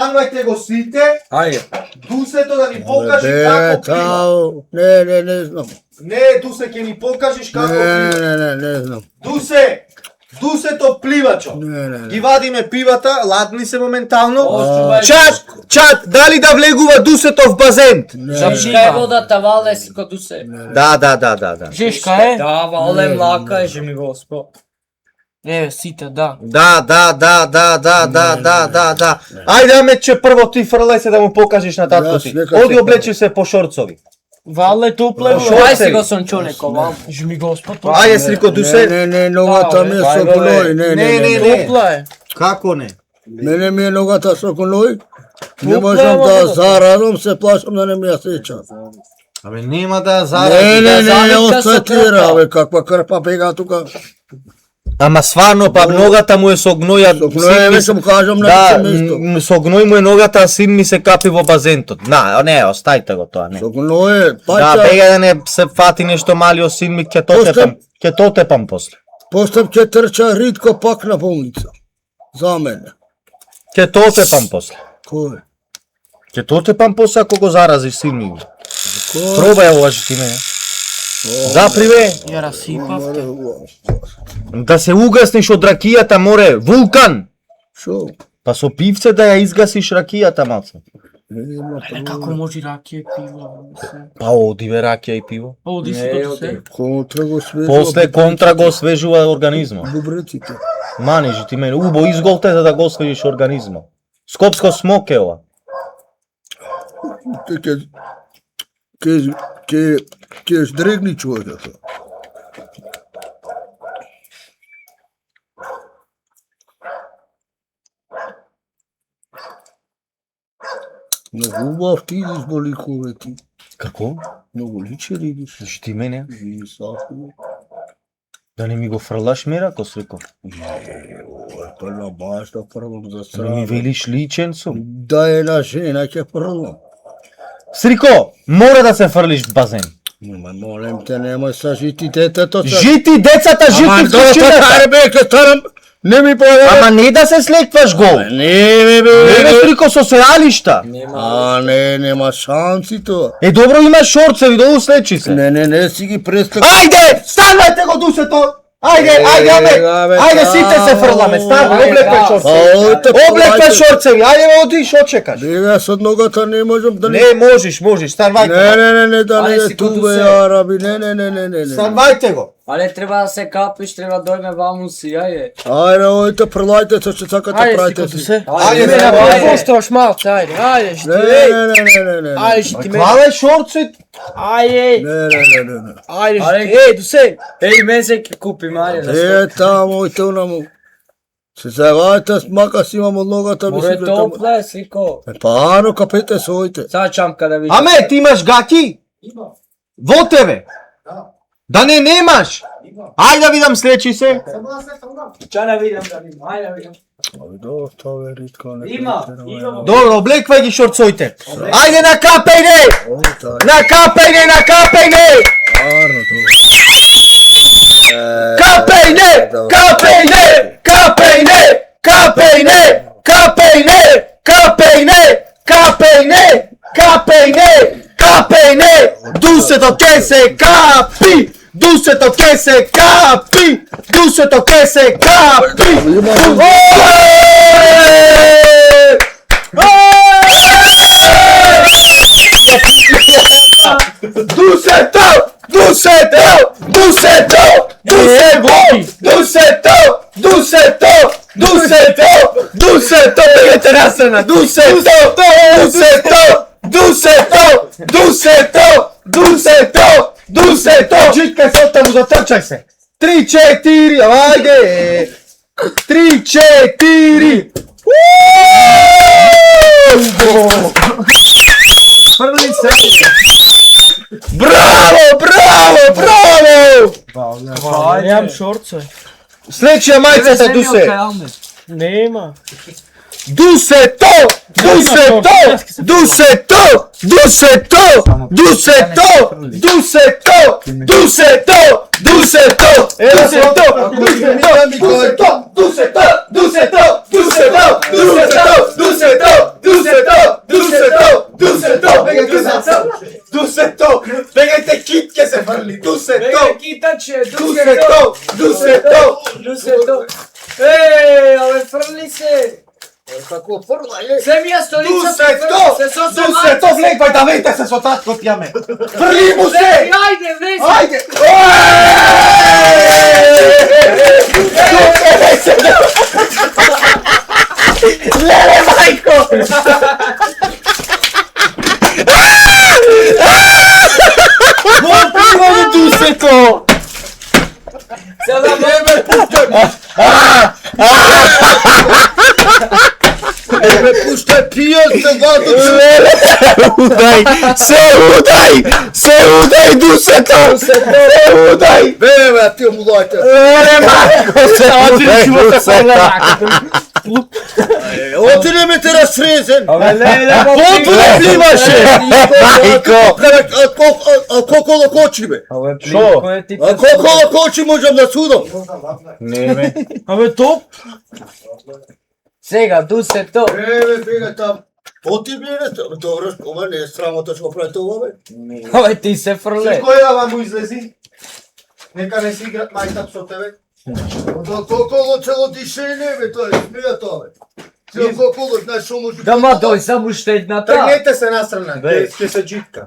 станувајте го сите. Ајде. Дусето да ни покаже како плива. Не знам. Не, Дусе, ќе ни покажеш како плива. Не знам. Дусето пливачо. Не. Ги вадиме пивата, ладни се моментално. Чат, дали да влегува Дусето в базен? Жешка е водата, вале си ко Дусе. Да. Жешка е? Да, вале млака е, же ми Господ. Сите, да. Да. Ајде, Амече, прво ти фрлај се да му покажеш на татко си. Оди облечи се по шорцови. Вале тупле, ај си го сончонеко, вал. Же ми Господ. Ајде, Срико, Дусе. Не, ногата ми е со гној. Не. Тупла е. Како не? Мене ми е ногата со гној. Не можам да зарадам, се плашам да не ми ја сеча. Абе, нема да заради. Не, остатира, бе, каква крпа бега тука. Ама сварно, па ногата му е со гноја. Со гној, веќе му кажам на место. Со гној му е ногата, а син ми се капи во базентот. Не, остајте го тоа, не. Со гној, Да, бега да не се фати нешто малио син ми, ќе тотепам после. После ќе трча ритко пак на болница. За мене. Ќе тотепам после. Кој? Ќе тотепам после ако го заразиш син ми. Пробај ова ти мене. Запри бе. Ја расипавте. Да се угасниш од ракијата, море, вулкан. Шо? Па со пивце да ја изгасиш ракијата, малце. Како може ракија и пиво? Па оди бе ракија и пиво. Оди си до се. Контра го свежува. После контра го освежува организма. Бубреците. Манежи ти мене, убо изголте за да го освежиш организма. Скопско смоке ова. Ке здрегни човеката. Многу убав ти избо ликове ти. Како? Многу личи видиш. Значи ти мене? И сафи. Да не ми го фрлаш мерако, Срико? Ова е прва башта, првам за Да не ми срам. велиш личен сум. Да е на жена, ќе првам. Срико, мора да се фрлиш в базен. Ма молем те, немој са жити детето. Жити децата, жити вкучината. Бе, ке старам, не ми поведе. Ама не да се слекваш гол. Не, бе. Не бе, Срико, со сеалишта. Не, нема шанси тоа. Е, добро има шорцеви, долу слечи се. Не си ги престак. Ајде, станвајте го Дусето. Ајде, ајде, сите се фрламе, стави, облеквај шорцеви. Облеквај шорцеви, ајде, оди, шо чекаш? Бега, со ногата не можам да Не, можеш, станвајте. Не, да не ту бе, араби, не. Станвајте го. Але треба да се капиш, треба да дојме ваму си, ајде. Ајде, ојте, прелајте се, че сакате правите си. Ајде, оставаш малце, ајде, Не. Ајде, ще ти ме... Квале шорци? Ајде, Не. ајде, Дусе, еј, мен се ќе купим, ајде. Тамо, ојте унаму. Се завајте, мака си имам од ногата. Море топле, Срико. Па, ано, капете се, ојте. Сега чамка да видим. Аме, ти имаш гаки? Во тебе? Да не немаш? Ајде да видам, слечи се. Ча да видам, ајде да видам. Тоа е ритко. Има. Добро, облеквај ги шорцоите. Ајде, накапајне! Накапајне! Капајне! Дусето ке се капи! Дусето ке се капи! Дусето ке се капи! Дусето! Бегете настрана! Дусето! Читкај се оттаму, затрчај се! 3-4, ајде! 3-4! Фрли се! Браво! Немам шорцој. Следчија мајцата, Дусе! Нема. Дусето! ке се фрли, дусе Бега то, китаче, дусе то, дусе то. Дусето. Абе, фрли се. Како фрла е. Се ми ја столица. Дусе то, дусе то, влегвај да вете се со татко пјаме. Фрли му се! Ајде, влези. Ајде! Леле, мајко! Во пиво дусето! Сега ме Ме пуште пијат се вато Леле, се удај дусето! Се удај! Бе, ти мулајте. Леле, мајко, се удај дусето! Оти не ме те разфрезен. Абе, леле, Колку не пливаше? Мајко! А колко локочи бе? Абе, Шо? А колко локочи можам да судам? Не ме. Абе, топ. Сега, дусето. Бе, бега там. Оти бе, добро, ова не е срамота што прави тоа бе. Абе, ти се фрле. Кој ава му излези? Нека не си играт мајтап со тебе. Да колко цело дишење бе, тоа е смија тоа бе. Цело колко знаеш што може. Да ма дој само штедната. Тргнете се настрана, Бе. ке се джитка.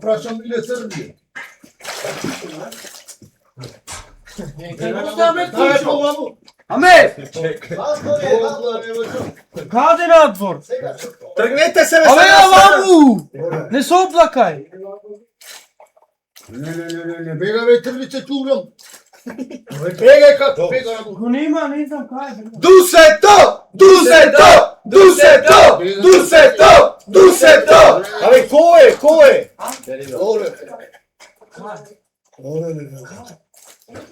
Прашам биле Србија. Аме, Мамо. Аме, каде надвор? Тргнете се, бе, Абе, се настрана. аваму! Не се оплакај. Не, бега бе, трбите чурам. Бега како, бега на Го нема, не знам кај. Дусето! Дусето! Дусето! Дусето! Дусето! Абе, кој е? Кој е? Оле.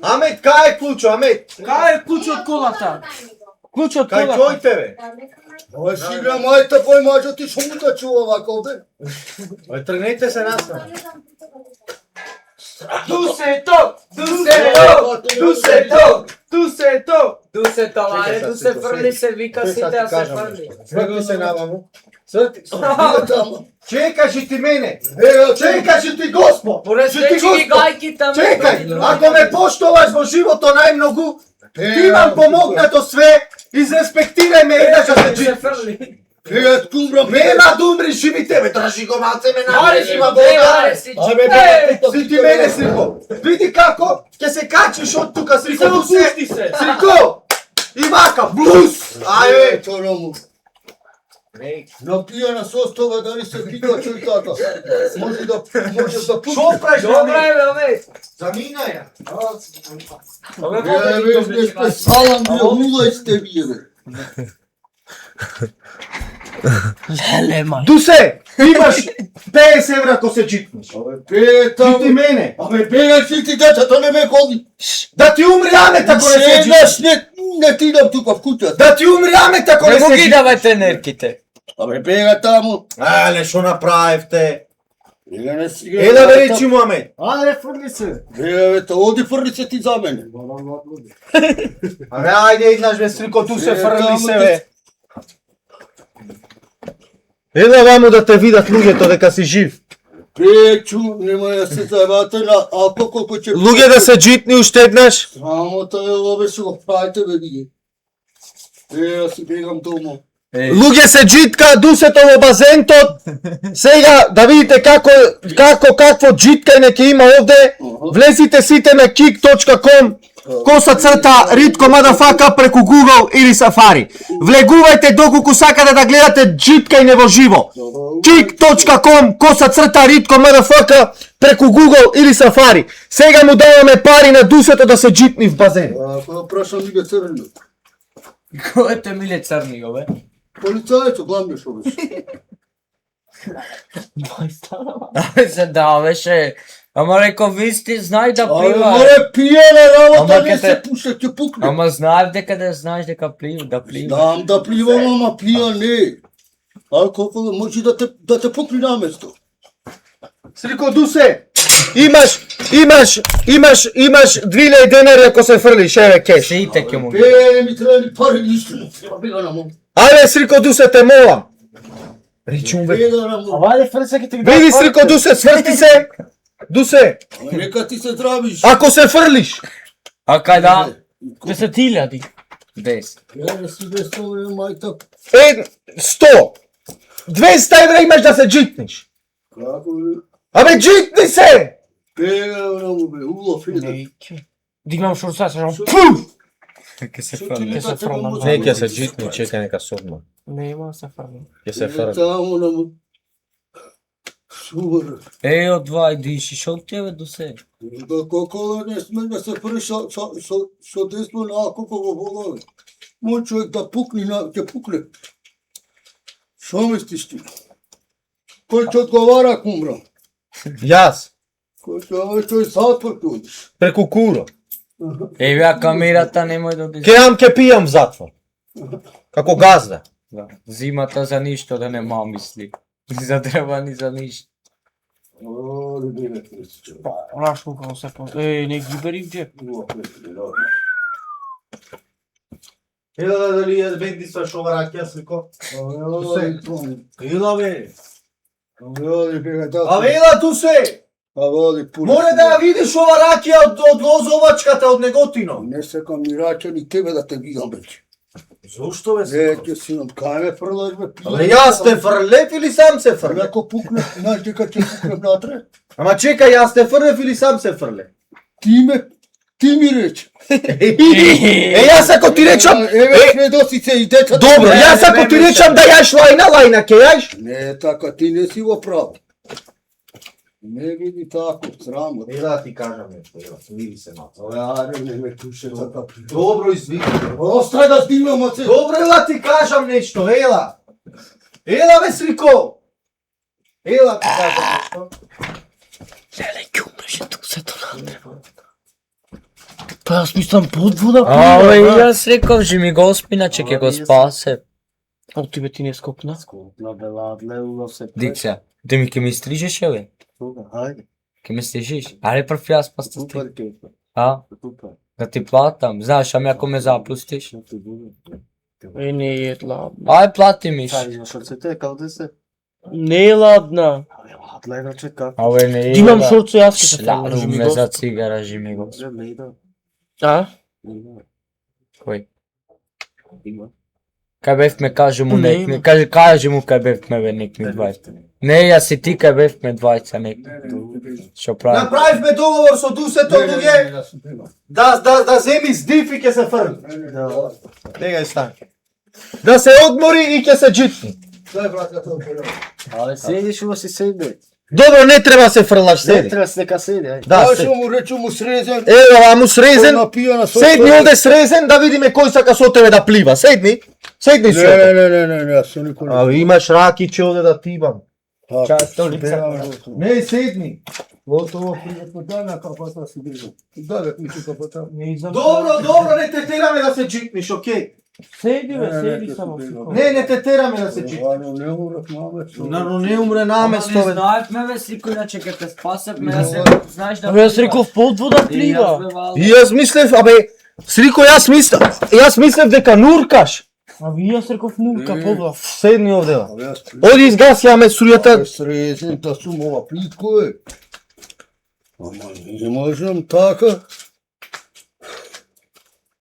Амет, кај е клучо, Амет? Кај е клучот од колата? Клучот од Кај колата. кој тебе? Ова си игра мајта, кој мајчо ти шо му да чува вако бе? Абе, тргнете се настрана. Дусето! Дусето! Дусето! Дусето! Дусето, ајде, дусе фрли се, вика сите, а се фрли. Сврти се наваму. Сврти. Бега тамо. Чекаш ти мене. Бега, Чекаш ти Господ. Порестечи ги гајките. Чекај, ако ме поштоваш во живото најмногу, ти имам помогнато све, изреспектирај ме еднаш да се се джит. фрли. бега, кумрам, Нема да умри, живи тебе, држи го малце ме намериш, има Ајде, Бога. си Абе, Е, Си ти мене, Срико. Види како ќе се качиш од тука, Срико, Само тусе. пушти се. Срико, и мака, блуз. Ајде. Чорому. Напијана состава, дали се пика чуј тата. Може да пушти. Шо правиш, Добра Аме? е, аме. Замина ја. Аме, Бега, бе, спесалам био, нула и сте бие, бе. Леле, мај. Дусе, имаш 50 евра ако се джитнеш. Бега Ти таму. мене. Абе, бега си ти децата не ме ходи. Да ти умри Амет ако не се джитнеш. Седнаш, не ти идам тука в куќата. Да ти умри Амет ако Не не му се ги джитнеш. давајте нерките. Абе, бега таму. Але, шо направивте? Бега не си Е да бе речи му Амет. Ајде, фрли се! Бега, бе, то оди фрли се ти за мене. Абе, ајде иднаш бе, Срико, ту се фрли се бе. Еда ваму да те видат луѓето дека си жив. Печу, нема да се заебате на алко колко ќе... Луѓе да се джитни уште еднаш. Срамота е ове што го правите, бе, ги. Ја си бегам дома. Луѓе се джитка дусето во базентот. Сега да видите какво джиткање ќе има овде. Влезите сите на kick.com /Ritko Motherfucker преку Google или Safari. Влегувајте доколку сакате да гледате джиткање во живо. kick.com /Ritko Motherfucker преку Google или Safari. Сега му даваме пари на дусето да се джитни в базен. Ако прашам Миле Црнјо. Кој те миле црни, ове? Полицајецо, главно што беше. Абе, се давеше. Ама реко, ви сте знај да Абе, плива. море пиена работа, Ама не ке се те- пуша, ќе пукне. Ама знаев дека да знаеш дека плива, да плива. Знам да пливам, ама пија не. А колко може да те пукне на место. Срико Дусе, имаш 2000 денари ако се фрлиш, еве кеш. Сите ќе му ги. Бе, ми треба ни пари истина. Бега на мом. Ајде Срико Дусе, те молам. Речи му бе. Бега на мом. Ајде, фрли се, ќе ти ги Види Срико Дусе, сврти се. Дусе, Нека ти се здравиш. ако се фрлиш, А кај да? 10.000. 10. Не си без това, мајта. 100. 200 евра имаш да се джитниш. Како бе? Абе, джитни се! Пегаво, бе, улов иде. Неќе. Да имам шорца, се жам. Ке се Што фрли. ти Ке се така фрлам. му- Не, ќе се джитни, чека нека содма. Нема да се фрлам. Ќе се фрли. Таму на му. Супер. Од два диши, шо од тебе до се? Да колко не сме да се фрли со десно на колко го волове. Мој човек да пукне, ќе пукне. Шо мислиш ти? Кој ќе одговара, кумбра? Јас, Тој сад прекудиш. преку куро. Ја камерата немој да одиш. Ке пијам в затвор. Како газда. Да. Зимата за ништо да нема мисли. Ни за дрва, ни за ништо. Раш му се по. Не ги бери в джеп. Ела дали ја бенди со шова ракија слико? Ела бе. Абе ела ту се. Море да ја видиш ова ракија од лозовачката од Неготино. Не секам ни раче ни тебе да те видам веќе. Зошто бе? Не, ќе синам, кај ме фрлаш бе? Абе јас те фрлев или сам се фрлев? Ако пукне, знаеш дека ќе пукне натре? Ама чекај, јас те фрлев или сам се фрлев? Ти ми рече. Јас ако ти речам, Еве сведоците и деца. добро, јас ако ти речам да јаш лајна, ќе јаш? Не, така, ти не си во право. Не види тако, срамо. Ела ти кажам нешто, ела, смири се малку. Аре, не ме туше така. Добро, извини. Остај да снимам, оце. Добро, ела ти кажам нешто, ела. Ела бе Срико. Ела ти кажам нешто. Леле, ќе умреше тук се тоа. Па јас мислам подвода. Јас реков, че ми го оспина, че ќе го спасе. О, тебе ти не скопна. Диксија, ти ми ке ми стрижеш, бе? Ке ме стрижиш? Аре прв јас па сте стри. А? Да ти платам, знаеш, ами ако ме запустиш? Не е ладна. Ај плати ми. Не е ладна. Абе не е. Имам шорцо, јас ќе се фрлам. Шлару ме за цигара, жи ми го. А? Кој? Кај бевме, кажи му Не, некми, има. кажи му кај бевме бе некми двајца. Не, јас и ти кај бевме двајца некми. Шо прави? Направивме договор со Дусето луѓе да земи здив и ќе се фрли. Тега е стан. Да се одмори и ќе се джитни. Але седиш ова си седи. Добро, не треба се фрлаш, седи. Треба се дека седи, ај. Да, Аз седи. му речу му срезен. Ева, му срезен. Напијана со. Седни овде срезен да видиме кој сака со тебе да плива. Седни. Седни со. Не, јас се никој не. А имаш ракиче овде да тибам. Столица. Не, седни. Готово пријатно дана капата си држам. Далек ми се капата. Добро, не те тераме да се джитниш, окей. Седи бе, седи само. Не те тераме да се джитниш. Ано не урак маме. Наро не умре наместо, бе. знаевме бе сикој, иначе ке те спасевме, да се знаеш да... Абе, јас реков подвода плива. И јас мислев, абе, Срико, јас мислев дека нуркаш. Абе, јас реков нурка подлав. Седни овде, бе. Оди изгаси ја ме струјата. Срезен, та сум ова плитко е. Ама не можам така.